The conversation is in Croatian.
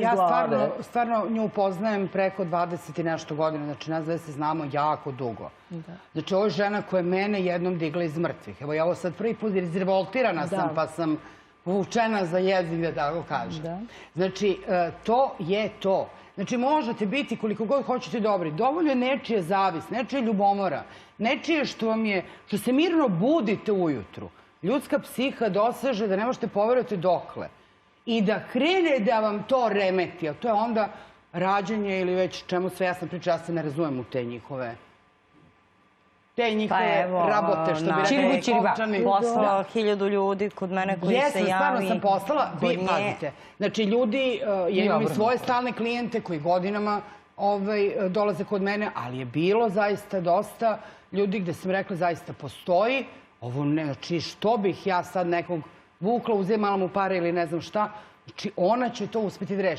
Ja stvarno nju poznajem preko 20 i nešto godina, znači nas dve se znamo jako dugo. Znači ovo je žena koja je mene jednom digla iz mrtvih. Evo ja ovo sad prvi put izrevoltirana sam pa sam povučena za jezik da tako kažem. Znači to je to. Znači možete biti koliko god hoćete dobri. Dovoljno je nečije zavis, nečije ljubomora, nečije što se mirno budite ujutru. Ljudska psiha doseže da ne možete poverovati dokle. I da krene da vam to remeti, a to je onda rađanje ili već čemu sve, ja sam pričala, ja se ne razumem u te njihove rabote, što bi rekli Kopčani. Poslala 1000 ljudi kod mene koji se javi. Jesam, stvarno sam poslala, pazite. Znači ljudi, ja imam i svoje stalne klijente koji godinama dolaze kod mene, ali je bilo zaista dosta ljudi gde sam rekla zaista postoji. Ovo ne, znači što bih ja sad nekog vukla, uzimala mu pare ili ne znam šta, znači ona će to uspjeti da reši.